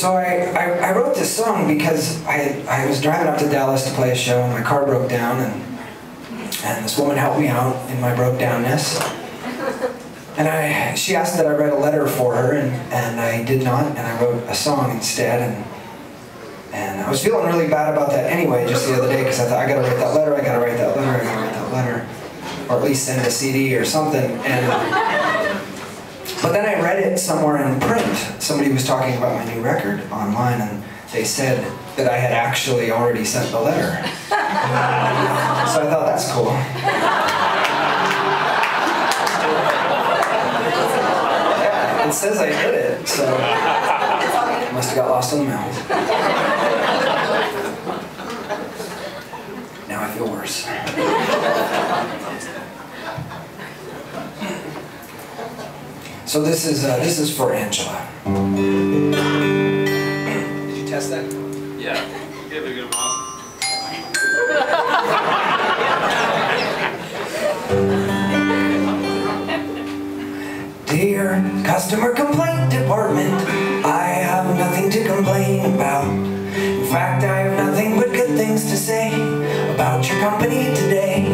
So I wrote this song because I was driving up to Dallas to play a show and my car broke down, and this woman helped me out in my broke downness. And she asked that I write a letter for her, and I did not, and I wrote a song instead. And I was feeling really bad about that anyway, just the other day, because I thought, I gotta write that letter, I gotta write that letter, I gotta write that letter. Or at least send a CD or something. But then I read it somewhere in print. Somebody was talking about my new record online, and they said that I had actually already sent the letter. So I thought, that's cool. It says I did it, so it must have got lost in the mail. Now I feel worse. So this is for Angela. Did you test that? Yeah, give it a good while. Dear Customer Complaint Department, I have nothing to complain about. In fact, I have nothing but good things to say about your company today.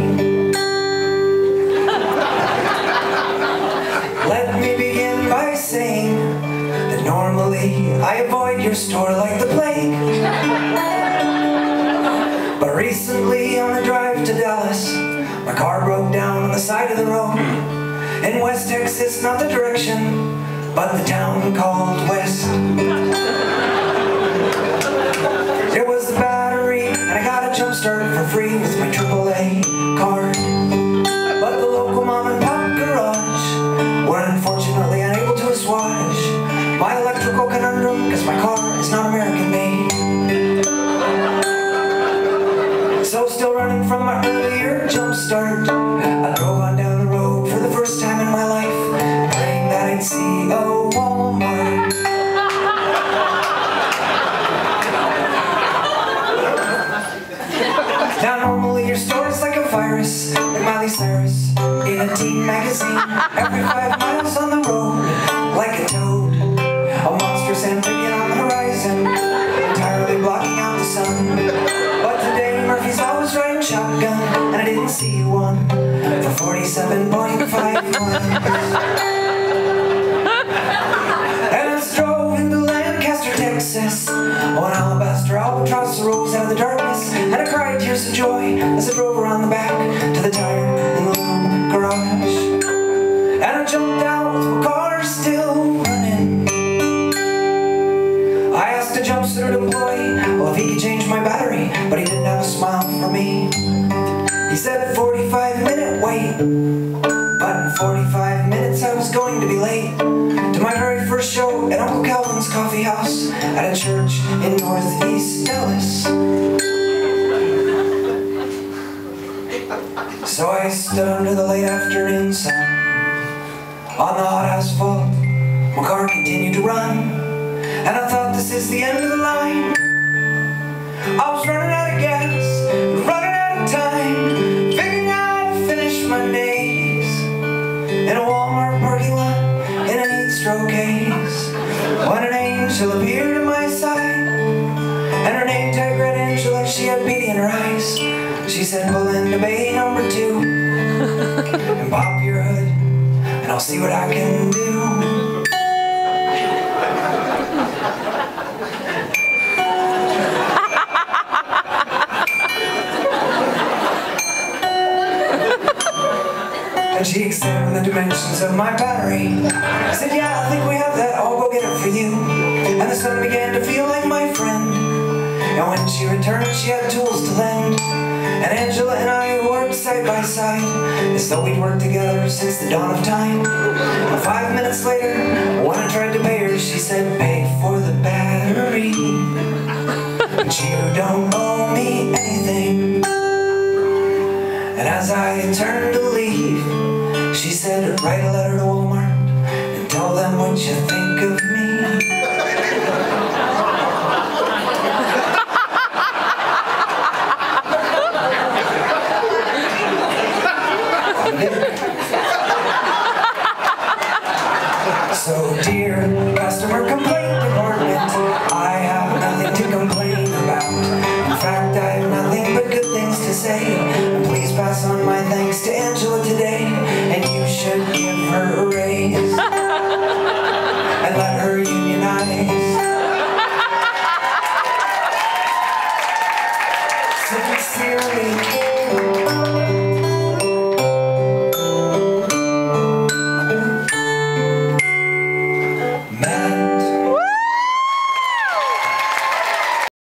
Let me begin by saying that normally I avoid your store like the plague. But recently on a drive to Dallas, my car broke down on the side of the road. In West Texas, not the direction, but the town called West. There was the battery, and I got a jump start for free with my AAA card. But the local mom and pop garage were unfortunately unable to assuage my electrical conundrum, because my car is not American made. So still running from my earlier jump start, I drove on down the road for the first time in my life, praying that I'd see a Walmart. Now normally your store is like a virus, like Miley Cyrus in a teen magazine. Every 5 miles on the road, like a toad, a monstrous amphibian on the horizon, entirely blocking out the sun. But today Murphy's always riding shotgun, and I didn't see one for 47.5 miles. And I drove into Lancaster, Texas, on Alabaster Albatross rose out of the darkness, and I cried tears of joy as I drove around the back to the tire in the little garage. And I jumped out with my car still running. I asked a jumpsuit employee, well, if he could change my battery, but he didn't have a smile for me. He said 45-minute wait, but in 45 minutes I was going to be late to my very first show at Uncle Calvin's Coffee House at a church in Northeast Dallas. So I stood under the late afternoon sun on the hot asphalt. My car continued to run, and I thought, this is the end of the line. I was running out of gas, running out of time, figuring out how to finish my days in a Walmart parking lot in a heat-stroke haze, when an angel appeared at my side, and her name tag read Angela. She had pity in her eyes. She said, pull into bay number 2 and pop your hood, and I'll see what I can do. And she examined the dimensions of my battery. I said, yeah, I think we have that, I'll go get it for you. And the sun began to feel like my friend, and when she returned she had tools to lend. And Angela and I worked side by side, as though we'd worked together since the dawn of time. And 5 minutes later, when I tried to pay her, she said, pay for the battery, but you don't owe me anything. And as I turned to leave, she said, write a letter to Walmart and tell them what you think of me. So dear customer complaint